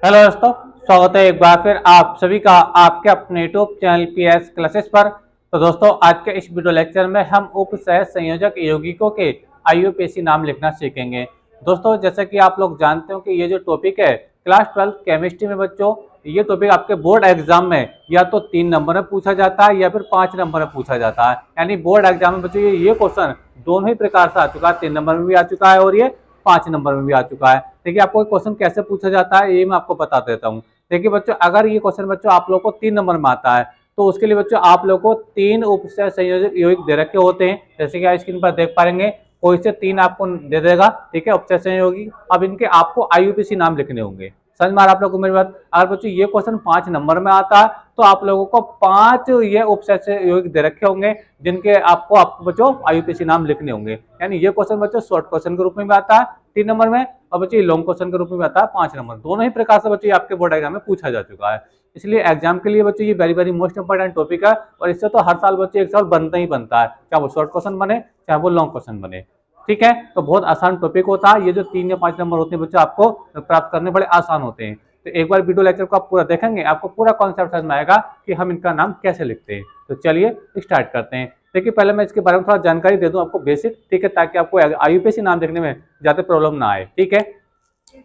Hello दोस्तों, स्वागत है एक बार फिर आप सभी का आपके अपने यूट्यूब चैनल पीएस क्लासेस पर। तो दोस्तों, आज के इस वीडियो लेक्चर में हम उप सह संयोजक यौगिकों के आईयूपीएसी नाम लिखना सीखेंगे। दोस्तों, जैसे कि आप लोग जानते हो कि ये जो टॉपिक है क्लास 12 केमिस्ट्री में बच्चों, ये टॉपिक आपके बोर्ड एग्जाम में या तो 3 नंबर में पूछा जाता है या फिर 5 नंबर में पूछा जाता है। यानी बोर्ड एग्जाम में बच्चों ये क्वेश्चन दोनों ही प्रकार से आ चुका है, 3 नंबर में भी आ चुका है और ये 5 नंबर में भी आ चुका है। देखिए, आपको क्वेश्चन कैसे पूछा जाता है ये मैं आपको बता देता हूँ। देखिए बच्चों, अगर ये क्वेश्चन बच्चों आप लोगों को 3 नंबर में आता है तो उसके लिए बच्चों आप लोगों को 3 उपसय संयोजक यौगिक दे रखे होते हैं, जैसे कि आप स्क्रीन पर देख पाएंगे। कोई से 3 आपको दे देगा, ठीक है, उपसय संयोगी। अब इनके आपको आईयूपीएसी नाम लिखने होंगे। समझ में आ रहा है आप लोगों को मेरी बात? अगर बच्चों ये क्वेश्चन 5 नंबर में आता है तो आप लोगों को 5 ये उपसय यौगिक दे रखे होंगे जिनके आपको बच्चों आईयूपीएसी नाम लिखने होंगे। यानी ये क्वेश्चन बच्चों शॉर्ट क्वेश्चन के रूप में भी आता है 3 नंबर में, और बच्चों लॉन्ग क्वेश्चन के रूप में आता है 5 नंबर। दोनों ही प्रकार से बच्चों आपके बोर्ड एग्जाम में पूछा जा चुका है। इसलिए एग्जाम के लिए बच्चों ये very very most important topic है, और इससे तो हर साल बच्चों एक साल बनता ही बनता है, चाहे वो शॉर्ट क्वेश्चन बने चाहे वो लॉन्ग क्वेश्चन बने। ठीक है, तो बहुत आसान टॉपिक होता है। ये जो 3 या 5 नंबर होते हैं बच्चों आपको प्राप्त करने बड़े आसान होते हैं। तो एक बार वीडियो लेक्चर को आप पूरा देखेंगे, आपको पूरा कॉन्सेप्ट समझ में आएगा कि हम इनका नाम कैसे लिखते हैं। तो चलिए स्टार्ट करते हैं। देखिए, पहले मैं इसके बारे में थोड़ा जानकारी दे दूं आपको बेसिक, ठीक है, ताकि आपको आईयूपीएसी नाम लिखने में ज्यादा प्रॉब्लम ना आए। ठीक है,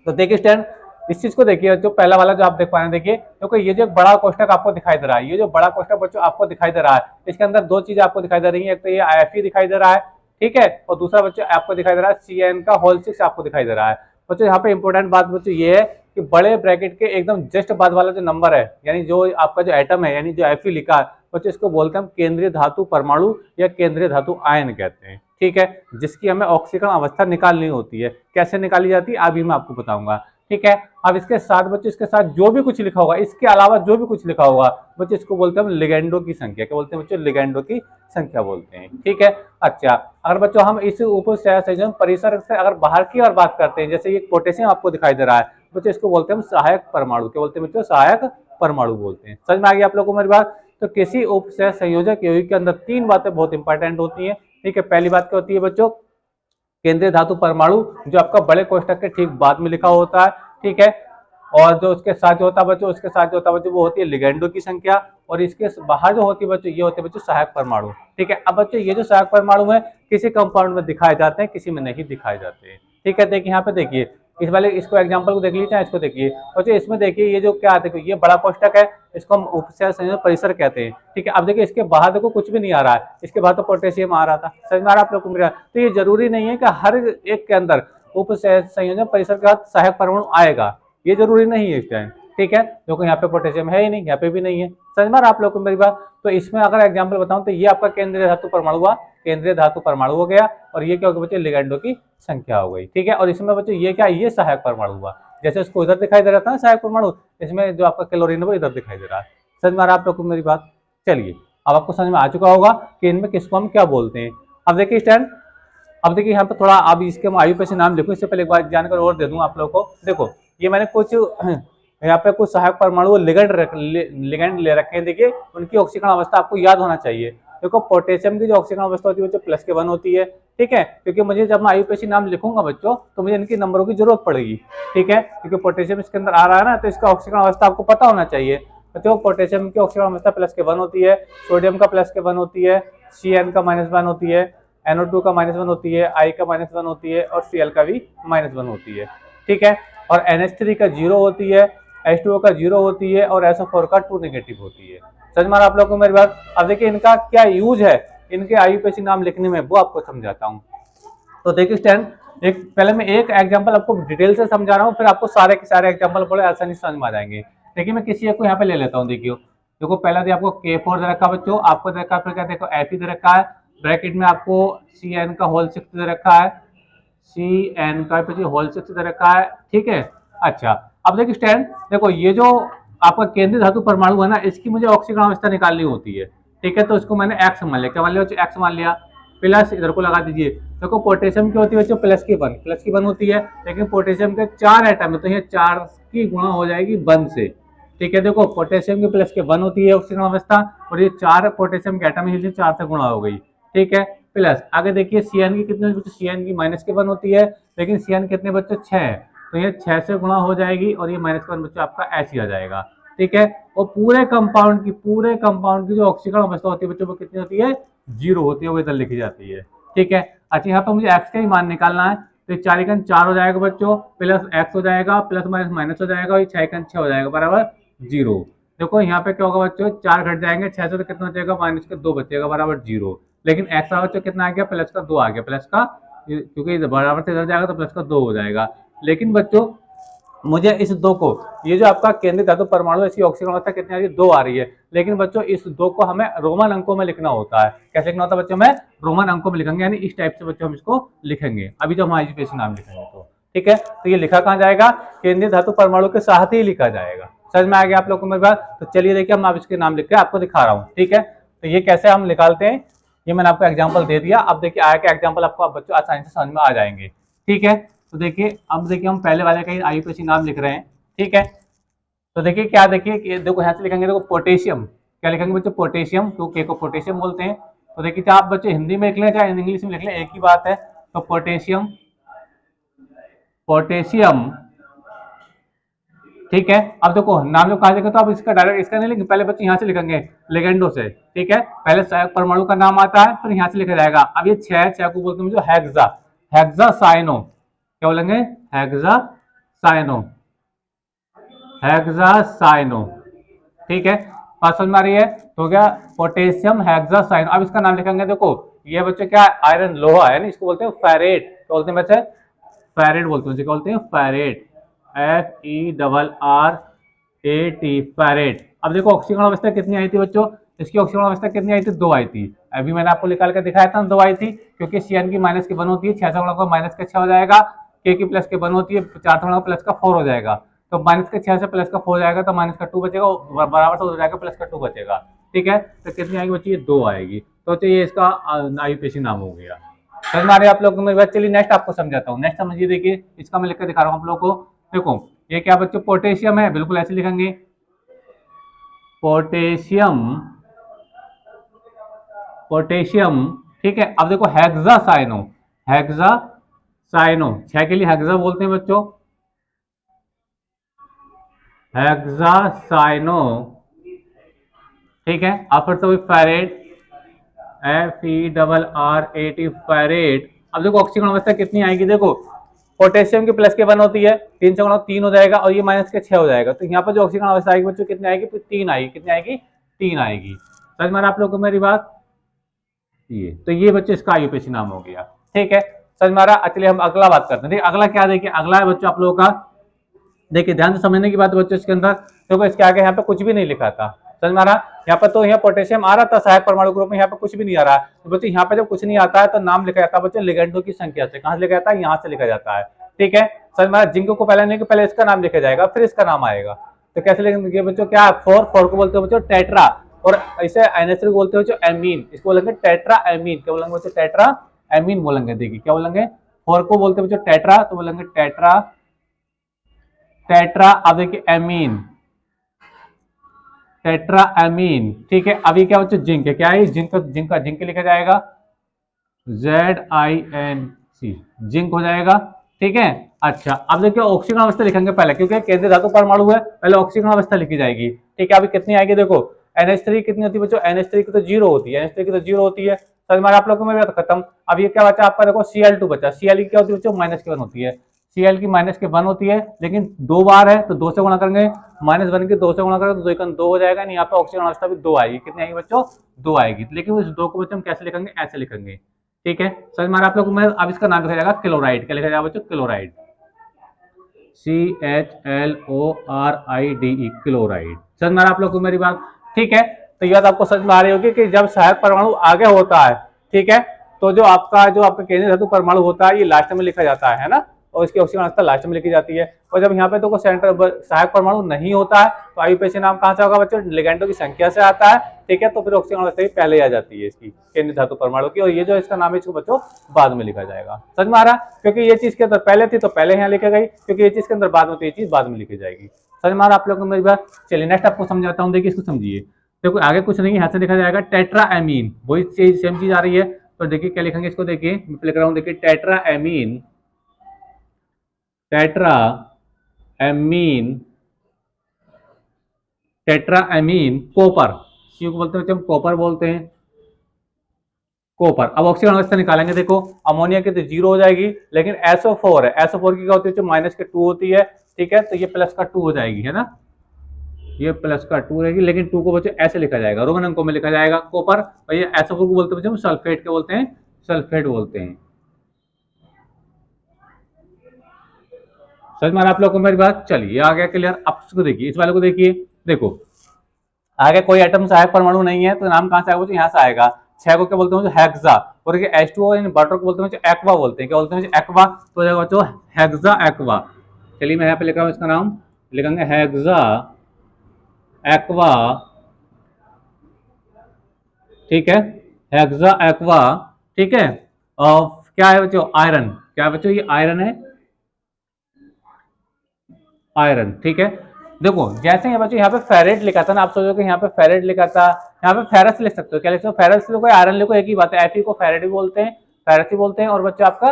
तो देखिए स्टैंड, इस चीज को देखिए, जो पहला वाला जो आप देख पा रहे हैं, देखिए क्योंकि ये जो एक बड़ा कोष्टक आपको दिखाई दे रहा है, ये जो बड़ा कोष्टक बच्चों आपको दिखाई दे रहा है, इसके अंदर दो चीजें आपको दिखाई दे रही है। एक तो ये आईएफई दिखाई दे रहा है, ठीक है, और दूसरा बच्चों आपको दिखाई दे रहा है CN का होल 6 आपको दिखाई दे रहा है। बच्चों यहाँ पे इंपॉर्टेंट बात बच्चों ये है कि बड़े ब्रैकेट के एकदम जस्ट बाद वाला जो नंबर है, यानी जो आपका जो एटम है, यानी जो Fe लिखा है बच्चों, इसको बोलते हैं हम केंद्रीय धातु परमाणु या केंद्रीय धातु आयन कहते हैं। ठीक है, जिसकी हमें ऑक्सीकरण अवस्था निकालनी होती है। कैसे निकाली जाती है अभी मैं आपको बताऊंगा। ठीक है, अब इसके साथ बच्चों, इसके साथ जो भी कुछ लिखा होगा, इसके अलावा जो भी कुछ लिखा होगा बच्चों, इसको बोलते हैं हम लिगेंडो की संख्या। क्या बोलते हैं बच्चों? लिगेंडो की संख्या बोलते हैं। ठीक है, अच्छा, अगर बच्चों हम इस उप संयोजन परिसर से अगर बाहर की ओर बात करते हैं, जैसे ये पोटेशियम आपको दिखाई दे रहा है बच्चों, इसको बोलते हैं हम सहायक परमाणु। क्या बोलते हैं बच्चों? सहायक परमाणु बोलते हैं। समझ में आ गई आप लोगों को मेरी बात? तो किसी उप संयोजक यौगिक के अंदर 3 बातें बहुत इंपॉर्टेंट होती है। ठीक है, पहली बात क्या होती है बच्चों? केंद्रीय धातु परमाणु, जो आपका बड़े कोष्टक के ठीक बाद में लिखा होता है। ठीक है, और जो उसके साथ जो होता है बच्चों, उसके साथ जो होता है बच्चों, वो होती है लिगेंडो की संख्या, और इसके बाहर जो होती है बच्चों, ये होते हैं बच्चों सहायक परमाणु। ठीक है, अब बच्चों ये जो सहायक परमाणु है किसी कंपाउंड में दिखाए जाते हैं, किसी में नहीं दिखाए जाते हैं। ठीक है, देखिए यहाँ पे देखिए, इस वाले इसको एग्जांपल को देख लीजिए, इसको देखिए बच्चों, इसमें देखिए ये जो क्या देखो, ये बड़ा कोष्टक है, इसको हम उपसय संयोजन परिसर कहते हैं। ठीक है, अब देखिए इसके बाहर देखो कुछ भी नहीं आ रहा है, इसके बाहर तो पोटेशियम आ रहा था। समझ में आ रहा आप लोग को मेरा? तो ये जरूरी नहीं है कि हर एक के अंदर उपसय संयोजन परिसर के बाद सहायक परमाणु आएगा, ये जरूरी नहीं है इस टाइम। ठीक है, क्योंकि यहाँ पे पोटेशियम है ही नहीं, यहाँ पे भी नहीं है। समझ में आ रहा आप लोग को मेरी बात? तो इसमें अगर एग्जांपल बताऊं तो ये आपका केंद्रीय धातु परमाणु हुआ, केंद्रीय धातु परमाणु हो गया, और ये क्या हो गया बच्चे? लिगेंडो की संख्या हो गई। ठीक है, और इसमें बच्चे ये क्या? ये सहायक परमाणु हुआ। जैसे उसको इधर दिखाई दे रहा था ना सहायक परमाणु, इसमें जो आपका क्लोरीन है वो इधर दिखाई दे रहा है। समझ में आ रहा आप लोग को मेरी बात? चलिए, अब आपको समझ में आ चुका होगा कि इनमें किसको हम क्या बोलते हैं। अब देखिए स्टैंड, अब देखिए यहाँ पे थोड़ा, अब इसके हम आईयूपीएसी नाम लिखूं इससे पहले एक बार जानकारी और दे दूं आप लोगों को। देखो, ये मैंने कुछ यहाँ पे कुछ सहायक परमाणु लिगेंड ले रखे हैं। देखिए, उनकी ऑक्सीकरण अवस्था आपको याद होना चाहिए। देखो, पोटेशियम की जो ऑक्सीकरण अवस्था होती है वो +1 होती है। ठीक है, क्योंकि मुझे जब मैं आईयूपीएसी नाम लिखूंगा बच्चों तो मुझे इनकी नंबरों की जरूरत पड़ेगी। ठीक है, क्योंकि पोटेशियम इसके अंदर आ रहा है ना, तो इसका ऑक्सीकरण अवस्था आपको पता होना चाहिए। तो पोटेशियम की ऑक्सीकरण अवस्था +1 होती है, सोडियम का +1 होती है, CN का -1 होती है, NO2 का -1 होती है, I का -1 होती है, और Cl का भी -1 होती है। ठीक है, और NH3 का 0 होती है, H2O का 0 होती है, और SO4 का 2 नेगेटिव होती है। समझ में आ रहा आप लोगों को मेरी बात? अब देखिए इनका क्या यूज है इनके आईयूपीएसी नाम लिखने में, वो आपको समझाता हूँ। तो देखिए स्टैंड, एक पहले मैं एक एग्जांपल आपको डिटेल से समझा रहा हूँ, फिर आपको सारे के सारे एग्जांपल बड़े आसानी से समझ में आ जाएंगे। देखिए, मैं किसी एक को यहाँ पे ले लेता हूँ। देखिए देखो, पहला तो आपको K4 दे रखा है बच्चों, आपको दे रखा है, फिर क्या देखो Fe दे रखा है, ब्रैकेट में आपको CN का होल 6 दे रखा है, CN का होल 6 दे रखा है। ठीक है, अच्छा, अब देखिए स्टैंड, देखो ये जो आपका केंद्रीय धातु परमाणु है ना, इसकी मुझे ऑक्सीकरण अवस्था निकालनी होती है। ठीक है, तो इसको मैंने X मान लिया। क्या मान लिया? X मान लिया, प्लस इधर को लगा दीजिए। देखो, पोटेशियम की होती है बच्चों +1 होती है, लेकिन पोटेशियम के 4 एटम है, तो ये 4 की गुणा हो जाएगी 1 से। ठीक है, देखो पोटेशियम की +1 होती है ऑक्सीकरण अवस्था, और ये 4 पोटेशियम के एटम है, 4 से गुणा हो गई। ठीक है, प्लस आगे देखिए CN की कितने बच्चों? CN की -1 होती है, लेकिन CN कितने बच्चों? 6 है, तो ये 6 से गुणा हो जाएगी और ये -1 बच्चों आपका ऐसे ही आ जाएगा। ठीक है, और पूरे कंपाउंड की जो ऑक्सीकरण अवस्था होती है बच्चों वो कितनी होती है, 0 होती है, वो इधर लिखी जाती है। ठीक है, अच्छा यहाँ पर मुझे एक्स का ही मान निकालना है, तो 4 हो जाएगा बच्चों, प्लस एक्स हो जाएगा, प्लस माइनस माइनस हो जाएगा, और 6 हो जाएगा बराबर 0। देखो यहाँ पे क्या होगा बच्चों, 4 घट जाएंगे 6 से, तो कितना बचेगा, -2 बचेगा बराबर 0। लेकिन एक्स बच्चों कितना आ गया, +2 आ गया, प्लस का, क्योंकि बराबर से इधर जाएगा तो +2 हो जाएगा। लेकिन बच्चों मुझे इस 2 को, ये जो आपका केंद्रीय धातु परमाणु, इसकी ऑक्सीजन अवस्था कितनी आ रही है, 2 आ रही है। लेकिन बच्चों इस 2 को हमें रोमन अंकों में लिखना होता है। कैसे लिखना होता है बच्चों, में रोमन अंकों में लिखेंगे, यानी इस टाइप से बच्चों हम इसको लिखेंगे। अभी जो हम आईयूपीएसी नाम लिखेंगे तो ठीक है, तो ये लिखा कहाँ जाएगा, केंद्रीय धातु परमाणु के साथ ही लिखा जाएगा। समझ में आ गया आप लोग को मेरी बात। तो चलिए देखिए, हम आप इसके नाम लिख के आपको दिखा रहा हूँ। ठीक है, तो ये कैसे हम निकालते हैं, ये मैंने आपको एग्जाम्पल दे दिया। अब देखिए आगे के एग्जाम्पल आपको बच्चों आसानी से समझ में आ जाएंगे। ठीक है, तो देखिए अब देखिए हम पहले वाले का ही आईयूपीएसी नाम लिख रहे हैं। ठीक है, तो देखिए क्या, देखिए देखो यहाँ से लिखेंगे, देखो पोटेशियम, क्या लिखेंगे बच्चों, पोटेशियम, तो के को पोटेशियम बोलते हैं। तो देखिए चाहे आप बच्चे हिंदी में लिख लें चाहे इंग्लिश में लिख लें, एक ही बात है। तो पोटेशियम, पोटेशियम, ठीक है। अब देखो नाम जो कहा जाएगा, तो अब इसका डायरेक्ट इसका नहीं लिखेंगे, पहले बच्चे यहाँ से लिखेंगे लिगेंडो से। ठीक है, पहले सहायक परमाणु का नाम आता है, फिर यहाँ से लिखा जाएगा। अब ये 6 को बोलते हैं जो हेक्सा, हेक्सासाइनो, क्या बोलेंगे, हेक्सासाइनो, हेक्सासाइनो। ठीक है, बात समझ में आ रही है, तो क्या, पोटेशियम हेक्सासाइनो। अब इसका नाम लिखेंगे, देखो ये बच्चे क्या, आयरन, लोहा है ना, इसको बोलते हैं फेरेट। क्या बोलते हैं बच्चे, फेरेट बोलते हैं, क्या बोलते हैं, फेरेट, FERRAT, फेरेट। अब देखो ऑक्सीकरण अवस्था कितनी आई थी बच्चों, इसकी ऑक्सीकरण अवस्था कितनी आई थी, 2 आई थी। अभी मैंने आपको निकाल कर दिखाया था, 2 आई थी, क्योंकि CN की माइनस की 1 होती है, 6 से गुणा माइनस का 6 हो जाएगा, K की प्लस के 1 होती है, 4 से गुणा प्लस का 4 हो जाएगा। तो माइनस के 6 से प्लस का 4 हो जाएगा, तो माइनस का 2 बचेगा, बराबर से हो जाएगा, प्लस का 2 बचेगा। ठीक है, तो कितनी आएगी बच्ची, ये 2 आएगी। तो ये इसका आईयूपीएसी नाम हो गया। समझ में आ रही है आप लोगों को मेरी बात। चलिए नेक्स्ट आपको समझाता हूँ। नेक्स्ट समझिए, देखिए इसका मैं लिखकर दिखा रहा हूँ आप लोगों को। देखो ये क्या बच्चों, पोटेशियम है, बिल्कुल ऐसे लिखेंगे, पोटेशियम, पोटेशियम। ठीक है, अब देखो हेक्सासाइनो, हेक्सासाइनो, 6 के लिए हेक्सा बोलते हैं बच्चों, हेक्सासाइनो। ठीक है, अब फिर से फेरेट, FERRAT, फेरेट। अब देखो ऑक्सीजन अवस्था कितनी आएगी, देखो पोटेशियम की प्लस के 1 होती है, 3 से गुणा 3 हो जाएगा, और ये माइनस के 6 हो जाएगा। तो यहाँ पर जो ऑक्सीजन अवस्था आएगी बच्चों कितनी आएगी, फिर 3 आएगी, कितनी आएगी, 3 आएगी। समझ में आप लोगों को मेरी बात। ये तो ये बच्चों इसका आईयूपीएसी नाम हो गया। ठीक है, समझ में आ रहा। चलिए हम अगला बात करते हैं। देखिए अगला क्या, देखिए अगला है बच्चों आप लोगों का, देखिए ध्यान से समझने की बात बच्चों, इसके अंदर देखो इसके आगे यहाँ पे कुछ भी नहीं लिखा था। समझ में आ रहा, यहाँ पर तो यहाँ पोटेशियम आ रहा था सहायक परमाणु ग्रुप में, यहाँ पे कुछ भी नहीं आ रहा है। तो बच्चों यहाँ पे जब कुछ नहीं आता है तो नाम लिखा जाता है बच्चों लिगेंडो की संख्या से। कहाँ से लिखा जाता है, यहाँ से लिखा जाता है। ठीक है, समझ में आ रहा, जिंक को पहले नहीं, पहले इसका नाम लिखा जाएगा, फिर इसका नाम आएगा। तो कैसे लिखेंगे बच्चों, क्या, 4 को बोलते हैं बच्चों टेट्रा, और इसे NH3 बोलते हैं बच्चों एमीन, इसको बोलेंगे टेट्रा एमीन। क्या बोलेंगे बच्चों, टेट्रा एमीन बोलेंगे। देखिए क्या बोलेंगे, 4 को बोलते हैं बच्चों टेट्रा, तो बोलेंगे टेट्रा, टेट्रा। अब देखिए एमीन, टेट्रा एमीन। ठीक है, अभी क्या बच्चों, जिंक है, क्या है जिंक, जिंक लिखा जाएगा ZINC, जिंक हो जाएगा। ठीक है, अच्छा अब देखिए ऑक्सीजन अवस्था लिखेंगे पहले, क्योंकि केंद्रीय धातु परमाणु है, पहले ऑक्सीजन अवस्था लिखी जाएगी। ठीक है, अभी कितनी आएगी, देखो NH3 कितनी होती है बच्चों, NH3 की तो 0 होती है, NH3 की तो 0 होती है। समझ में आप लोगों में खत्म। अब ये क्या बचा आपका, देखो Cl2 बचा, Cl की क्या होती है बच्चों, -1 होती है, Cl की -1 होती है, लेकिन 2 बार है तो 2 से गुणा करेंगे, -1 के 2 से गुणा करेंगे तो 2 हो जाएगा, नहीं यहाँ पे ऑक्सीजन अवस्था भी 2 आएगी। कितनी आएगी बच्चों, 2 आएगी। लेकिन उस 2 को बच्चों हम कैसे लिखेंगे, ऐसे लिखेंगे। ठीक है, समझ में आप लोगों में। अब इसका नाम लिखा जाएगा क्लोराइड। क्या लिखा जाएगा बच्चों, क्लोराइड, CHLORIDE, क्लोराइड। समझ में आप लोग को मेरी बात। ठीक है, तो यह आपको समझ में आ रही होगी कि जब सहायक परमाणु आगे होता है, ठीक है, तो जो आपका केंद्रीय धातु परमाणु होता है ये लास्ट में लिखा जाता है ना, और इसकी ऑक्सीजन अवस्था लास्ट में लिखी जाती है। और जब यहाँ पे तो सेंटर सहायक परमाणु नहीं होता है, तो आईयूपीएसी नाम कहाँ से होगा बच्चों, लिगेंडो की संख्या से आता है। ठीक है, तो फिर ऑक्सीजन अवस्था पहले आ जाती है इसकी, केंद्रीय धातु परमाणु की, और ये जो इसका नाम है इसको बच्चों बाद में लिखा जाएगा। समझ में आ रहा, क्योंकि ये चीज के अंदर पहले थी तो पहले यहाँ लिखी गई, क्योंकि ये चीज के अंदर बाद में, तो ये चीज बाद में लिखी जाएगी। समझ में आ रहा आप लोगों को मेरी बात। चलिए नेक्स्ट आपको समझाता हूँ, देखिए इसको समझिए। देखो आगे कुछ नहीं, यहाँ से लिखा जाएगा टेट्रा एमीन, वही चीज सेम चीज आ रही है। तो देखिए क्या लिखेंगे इसको, देखिए मैं लिख रहा हूँ, देखिए tetra amine, tetra amine, tetra amine copper, C को बोलते हैं बच्चे हम कॉपर बोलते हैं, कॉपर। अब ऑक्सीजन अवस्था निकालेंगे, देखो अमोनिया की तो जीरो हो जाएगी, लेकिन SO4 है, SO4 की क्या होती है, माइनस के 2 होती है, ठीक है, तो ये प्लस का 2 हो जाएगी, है ना, ये प्लस का 2 रहेगी, लेकिन 2 को बच्चे ऐसे लिखा जाएगा, रोमन अंकों में लिखा जाएगा कॉपर, और ये SO4 को बोलते हैं बच्चे सल्फेट के बोलते हैं, सल्फेट बोलते हैं। समझ में आप लोगों को मेरी बात, चलिए आ गया क्लियर। अब इसको देखिए, इस वाले को देखिए, देखो आगे कोई एटम सहायक परमाणु नहीं है, तो नाम कहां से आएगा, यहाँ से आएगा। 6 को क्या बोलते हैं, हेक्सा, और H2O वाटर को बोलते हैं एक्वा, बोलते हैं क्या बोलते हैं, एक्वा, तो जाएगा बच्चों हेक्सा एक्वा। चलिए मैं यहाँ पे लिख रहा हूँ, इसका नाम लिखेंगे हेक्सा एक्वा, ठीक है, हेक्सा एक्वा, ठीक है। और क्या है बच्चों, आयरन, क्या है बच्चों, ये आयरन है, आयरन, ठीक है। देखो जैसे यहाँ बच्चों यहाँ पे फेरेट लिखा था ना, आप सोचो कि यहाँ पे फेरेट लिखा था, यहाँ पे फेरस लिख सकते हो, क्या लिख सकते हो, फेरस लिखो, आयरन लिखो, एक ही बात है, Fe को फेरेट भी बोलते हैं, फेरस ही बोलते हैं, और बच्चों आपका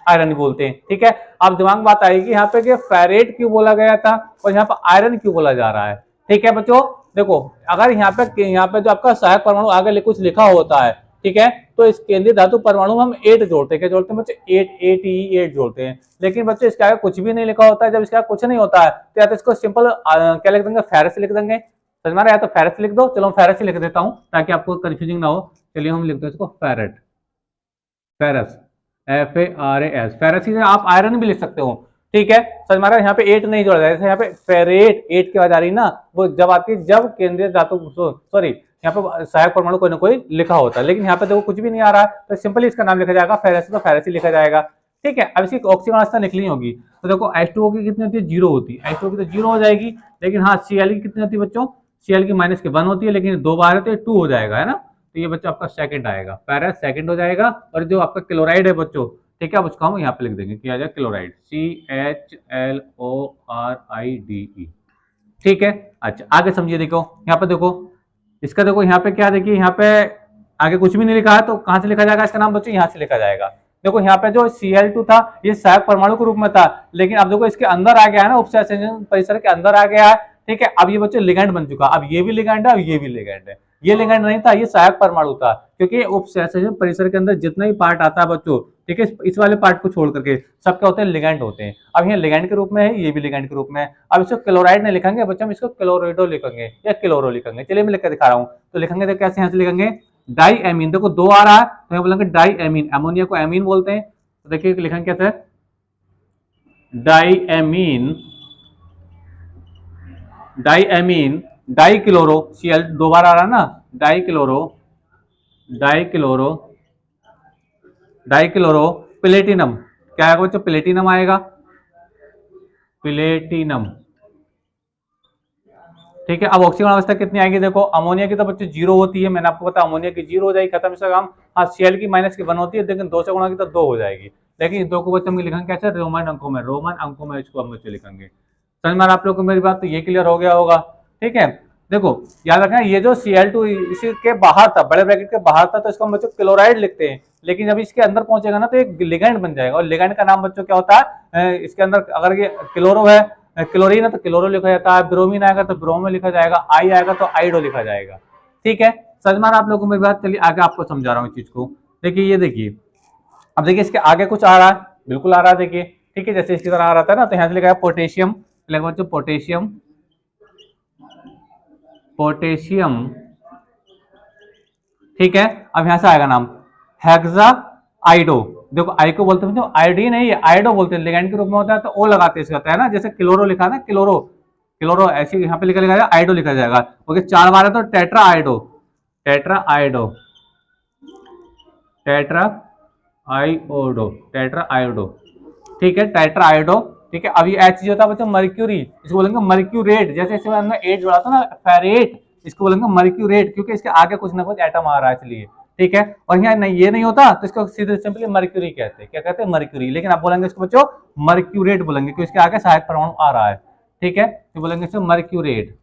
आयरन भी बोलते हैं, ठीक है। अब दिमाग में बात आएगी यहाँ पे कि फेरेट क्यों बोला गया था और यहाँ पे आयरन क्यों बोला जा रहा है, ठीक है बच्चों। देखो अगर यहाँ पे जो आपका सहायक परमाणु आगे कुछ लिखा होता है, ठीक है, तो इस केंद्रीय धातु परमाणु में हम 8 जोड़ते हैं, क्या जोड़ते हैं बच्चे, 8 जोड़ते हैं। लेकिन बच्चे इसके आगे कुछ भी नहीं लिखा होता है, जब इसके आगे कुछ नहीं होता है तो या तो इसको सिंपल क्या लिख देंगे, फेरस लिख देंगे, समझ में आ रहा है, या तो फेरस लिख दो, चलो फेरस ही लिख देता हूं ताकि आपको कंफ्यूजिंग ना हो। चलिए हम लिखते हैं इसको फेरेट, फेरस, FARAS, फेरस ही आप आयरन भी लिख सकते हो, ठीक है, समझ में आ रहा है। यहाँ पे 8 नहीं जोड़ा जाएगा, जैसे यहाँ पे फेरेट 8 की आवाज आ रही है ना, वो जब आती है जब केंद्रीय धातु, सॉरी यहाँ पे सहायक परमाणु कोई ना कोई लिखा होता है, लेकिन यहाँ पे देखो कुछ भी नहीं आ रहा है, तो सिंपली इसका नाम लिखा जाएगा फेरस, तो फेरस ही लिखा जाएगा, ठीक है। अब इसकी ऑक्सीजन अवस्था निकली होगी, तो देखो H2O की कितनी होती है, जीरो होती है, H2O की तो जीरो हो जाएगी, लेकिन हाँ Cl की कितनी होती है बच्चों, Cl की माइनस के 1 होती है, लेकिन 2 बार है तो 2 हो जाएगा, है ना, तो ये बच्चों आपका सेकंड आएगा, फेरस सेकंड हो जाएगा। और जो आपका क्लोराइड है बच्चों, ठीक है, अब उसको हम यहाँ पे लिख देंगे, क्या आ जाएगा, क्लोराइड, CHLORIDE, ठीक है। अच्छा आगे समझिए, देखो यहाँ पे देखो, इसका देखो यहाँ पे क्या, देखिए यहाँ पे आगे कुछ भी नहीं लिखा है, तो कहां से लिखा जाएगा इसका नाम बच्चों, यहाँ से लिखा जाएगा। देखो यहाँ पे जो Cl2 था ये सहायक परमाणु के रूप में था, लेकिन अब देखो इसके अंदर आ गया है ना, उपसंयोजन परिसर के अंदर आ गया है, ठीक है। अब ये बच्चों लिगैंड बन चुका, अब ये भी लिगैंड है, अब ये भी लिगैंड है, ये लिगैंड नहीं था, ये सहायक परमाणु था, क्योंकि उपसंयोजन परिसर के अंदर जितना ही पार्ट आता है बच्चों, ठीक है, इस वाले पार्ट को छोड़ करके सब क्या होते हैं, लिगैंड होते हैं। अब ये लिगैंड के रूप में है, ये भी लिगैंड के रूप में है। अब इसको क्लोराइड नहीं लिखेंगे बच्चों, हम इसको क्लोराइडो लिखेंगे या क्लोरो लिखेंगे। चलिए मैं लिख कर दिखा रहा हूँ, तो लिखेंगे तो कैसे, यहाँ से लिखेंगे डाई एमीन, देखो 2 आ रहा है तो बोलेंगे डाई एमीन, अमोनिया को एमीन बोलते हैं, तो देखिए लिखेंगे कैसे, di amine, di amine, di chloro, Cl 2 बार आ रहा है ना, di chloro, di chloro, di chloro platinum, क्या आएगा बच्चों, प्लेटिनम आएगा, प्लेटिनम, ठीक है। अब ऑक्सीजन अवस्था कितनी आएगी, देखो अमोनिया की तो बच्चों जीरो होती है, मैंने आपको बताया अमोनिया की जीरो हो जाएगी, खत्म इसका काम। हाँ Cl की माइनस की 1 होती है, लेकिन 2 से गुणा की तो 2 हो जाएगी, लेकिन 2 को बच्चों हम लिखेंगे कैसे, रोमन अंकों में, रोमन अंकों में इसको हम बच्चे लिखेंगे। समझ में आप लोग को मेरी बात, तो ये क्लियर हो गया होगा, ठीक है। देखो याद रखना, ये जो Cl2 इसी के बाहर था, बड़े ब्रैकेट के बाहर था, तो इसको हम बच्चों क्लोराइड लिखते हैं, लेकिन जब इसके अंदर पहुंचेगा ना तो एक लिगैंड बन जाएगा, और लिगैंड का नाम बच्चों क्या होता है, इसके अंदर अगर ये क्लोरो है, क्लोरीन है तो क्लोरो लिखा जाता है, ब्रोमीन आएगा तो ब्रोमो लिखा जाएगा, आई आएगा तो आइडो लिखा जाएगा, ठीक है। समझ में आप लोगों को मेरी बात, चलिए आगे आपको समझा रहा हूँ इस चीज को। देखिए ये देखिए, अब देखिए इसके आगे कुछ आ रहा है, बिल्कुल आ रहा है, देखिए, ठीक है, जैसे इसकी तरह आ रहा था ना, तो यहाँ से लिखा है पोटेशियम, लिखा बच्चों पोटेशियम, पोटेशियम, ठीक है। अब यहां से आएगा नाम हेक्सा आइडो, देखो आई को बोलते हैं आयोडीन है, ये आइडो बोलते हैं, लिगैंड के रूप में होता है तो ओ लगाते हैं, इसका है ना, जैसे क्लोरो लिखा ना, क्लोरो, क्लोरो ऐसे यहाँ पे लिखा जाएगा, आइडो लिखा जाएगा, ओके। 4 बार है तो टेट्रा आइडो, टेट्रा आइडो, टेट्रा आइओडो, टेट्रा आइडो, ठीक है, टेट्रा आइडो, ठीक है। अब ये एच होता है बच्चों मर्क्यूरी, इसको बोलेंगे मर्क्यूरेट, जैसे इसमें हमने 8 जोड़ा था ना, फेरेट, इसको बोलेंगे मर्क्यूरेट, क्योंकि इसके आगे कुछ ना कुछ एटम आ रहा है इसलिए, ठीक है। और यहाँ नहीं, ये नहीं होता तो इसको सीधे सिंपली मर्क्यूरी कहते हैं, क्या कहते हैं, मर्क्यूरी, लेकिन आप बोलेंगे इसको बच्चों मर्क्यूरेट बोलेंगे, क्योंकि इसके आगे सहायक परमाणु आ रहा है, ठीक है, तो बोलेंगे इसको मर्क्यूरेट,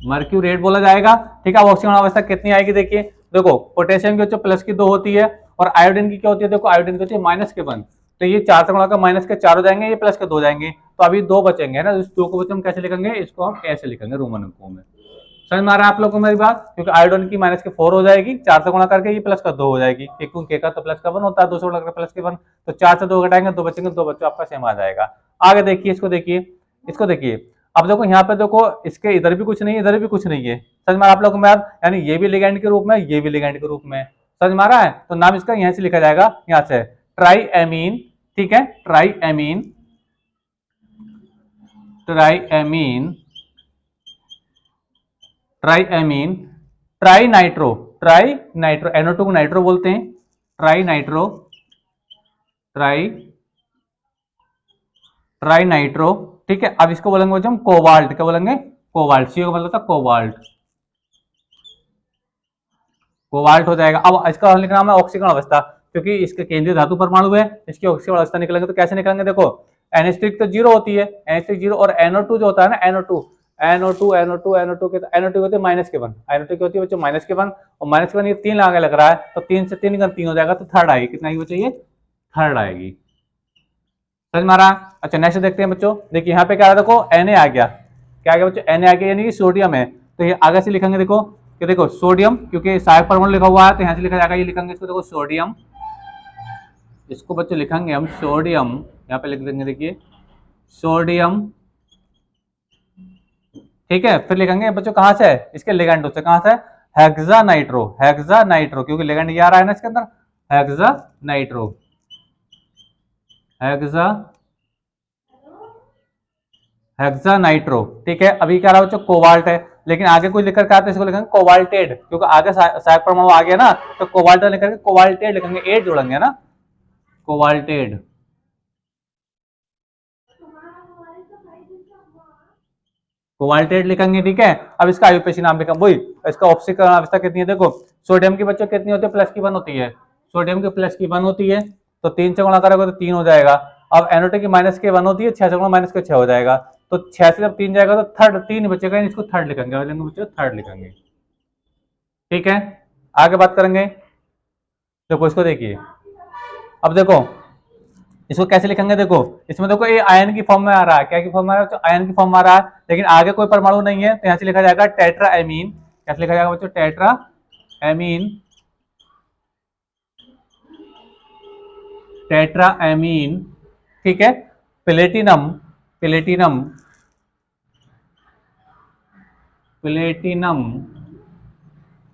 मर्क्यूरेट बोला जाएगा, ठीक है। अब ऑक्सीजन अवस्था कितनी आएगी, देखिए देखो पोटेशियम की प्लस की 2 होती है, और आयोडीन की क्या होती है, देखो आयोडीन की होती है -1, तो ये 4 से गुणा कर माइनस के 4 हो जाएंगे, ये प्लस के 2 जाएंगे, तो अभी 2 बचेंगे है ना, इस 2 को बच्चे हम कैसे लिखेंगे, इसको हम ऐसे लिखेंगे रोमन अंकों में। समझ में आ रहा है आप लोगों को मेरी बात, क्योंकि आयोडीन की माइनस के 4 हो जाएगी, 4 से गुणा करके ये प्लस का 2 हो जाएगी, के का तो प्लस का 1 होता है, 2 से गुणा करके प्लस के 1, तो 4 से 2 घटाएंगे 2 बचेंगे, 2 बच्चों आपका सेम आ जाएगा। आगे देखिए इसको, देखिए इसको, देखिए अब देखो यहाँ पे देखो इसके इधर भी कुछ नहीं है, इधर भी कुछ नहीं है, समझ में आप लोगों को, यानी ये भी लिगैंड के रूप में, ये भी लिगैंड के रूप में, समझ में आ रहा है, तो नाम इसका यहाँ से लिखा जाएगा, यहाँ से ट्राईएमीन, ठीक है, triamine, triamine, triamine, tri nitro, tri nitro, NO2 को नाइट्रो बोलते हैं, tri nitro, tri tri nitro, ठीक है। अब इसको बोलेंगे हम कोबाल्ट, क्या बोलेंगे, कोबाल्ट, सी का मतलब था कोबाल्ट, कोबाल्ट हो जाएगा। अब इसका लिखना है ऑक्सीकरण अवस्था, क्योंकि इसके केंद्रीय धातु परमाणु है, इसकी ऑक्सीकरण अवस्था निकलेंगे तो कैसे निकलेंगे, देखो NH3 तो 0 होती है, NH3 0, और NO2 जो होता है ना, NO2 के NO2 होती है -1, NO2 की होती है बच्चों -1, और -1 ये 3 आगे लग रहा है, तो 3 से 3 3 हो जाएगा, तो थर्ड आएगी, कितना आएगी बच्चों, ये थर्ड आएगी, समझ में आ रहा है। अच्छा नेक्स्ट देखते हैं बच्चों, देखिए यहाँ पे क्या आ रहा है, देखो Na आ गया, क्या आ गया बच्चों, Na आ गया, यानी कि सोडियम है, तो ये आगे से लिखेंगे, देखो कि देखो सोडियम, क्योंकि सहायक परमाणु लिखा हुआ है तो यहाँ से लिखा जाएगा, ये लिखेंगे इसको, देखो सोडियम, इसको बच्चों लिखेंगे हम सोडियम, यहाँ पे लिख देंगे, देखिए सोडियम, ठीक है। फिर लिखेंगे बच्चों कहाँ से है, इसके लिगैंड से, कहाँ से, हेक्सानाइट्रो, हेक्सानाइट्रो, क्योंकि लिगैंड ये आ रहा है ना इसके अंदर, हेक्सानाइट्रो, हेक्सा हेक्सानाइट्रो, ठीक है। अभी क्या रहा बच्चों, कोबाल्ट है, लेकिन आगे कुछ लिखकर क्या आता है, इसको लिखेंगे कोबाल्टेड, क्योंकि आगे सहायक परमाणु आ गया ना, तो कोबाल्ट लिखेंगे, कोबाल्टेड लिखेंगे, एड जोड़ेंगे ना, कोबाल्टेड, कोबाल्टेड लिखेंगे, ठीक है। अब इसका आयुपेशी नाम लिखा, वही इसका ऑक्सीकरण अवस्था कितनी है, देखो सोडियम की बच्चों कितनी होती है, +1 होती है, सोडियम की +1 होती है, तो 3 से गुणा करोगे तो 3 हो जाएगा। अब NO2 की -1 होती है, 6 से गुणा -6 हो जाएगा, तो 6 से जब 3 जाएगा तो थर्ड 3 बचेगा, इसको थर्ड लिखेंगे, बच्चों थर्ड लिखेंगे, ठीक है। आगे बात करेंगे, देखो इसको देखिए, अब देखो इसको कैसे लिखेंगे, देखो इसमें देखो ये आयन की फॉर्म में आ रहा है, क्या की फॉर्म में आ रहा है, तो आयन की फॉर्म में आ रहा है, लेकिन आगे कोई परमाणु नहीं है, तो यहाँ से लिखा जाएगा टेट्राएमीन, कैसे लिखा जाएगा बच्चों, टेट्राएमीन, टेट्राएमीन, ठीक है। प्लेटिनम, प्लेटिनम, प्लेटिनम,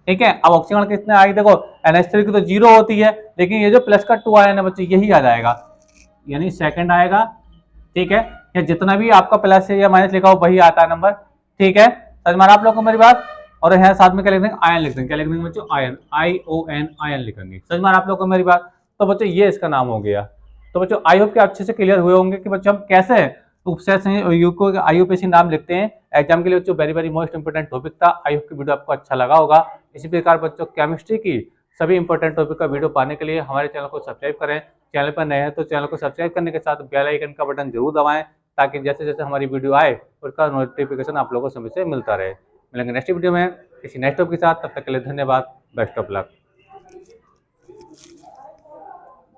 ठीक है। अब ऑक्सीकरण कितने आएगी, देखो NH3 की तो 0 होती है, लेकिन ये जो प्लस का 2 आयन है बच्चों, यही आ जाएगा, यानी सेकंड आएगा, ठीक है। या जितना भी आपका प्लस है या माइनस लिखा हो वही आता है नंबर, ठीक है। समझ में आ रहा आप लोग को मेरी बात, और यहाँ साथ में क्या लिख देंगे, आयन लिख देंगे, क्या लिख देंगे बच्चों, आयन, ION, आयन लिखेंगे, समझ में आ रहा आप लोग को मेरी बात। तो बच्चों ये इसका नाम हो गया। तो बच्चों आई होप के अच्छे से क्लियर हुए होंगे कि बच्चों हम कैसे उपसर्ग युग्मों का आईयूपीएसी नाम लिखते हैं एग्जाम के लिए। बच्चों very very most important topic था। आई होप की वीडियो आपको अच्छा लगा होगा। इसी प्रकार बच्चों केमिस्ट्री की सभी इंपॉर्टेंट टॉपिक का वीडियो पाने के लिए हमारे चैनल को सब्सक्राइब करें। चैनल पर नए हैं तो चैनल को सब्सक्राइब करने के साथ बेल आइकन का बटन जरूर दबाएं, ताकि जैसे जैसे हमारी वीडियो आए उसका नोटिफिकेशन आप लोगों को समय से मिलता रहे। मिलेंगे नेक्स्ट वीडियो में किसी नेक्स्ट टॉपिक के साथ, तब तक के लिए धन्यवाद, बेस्ट ऑफ लक।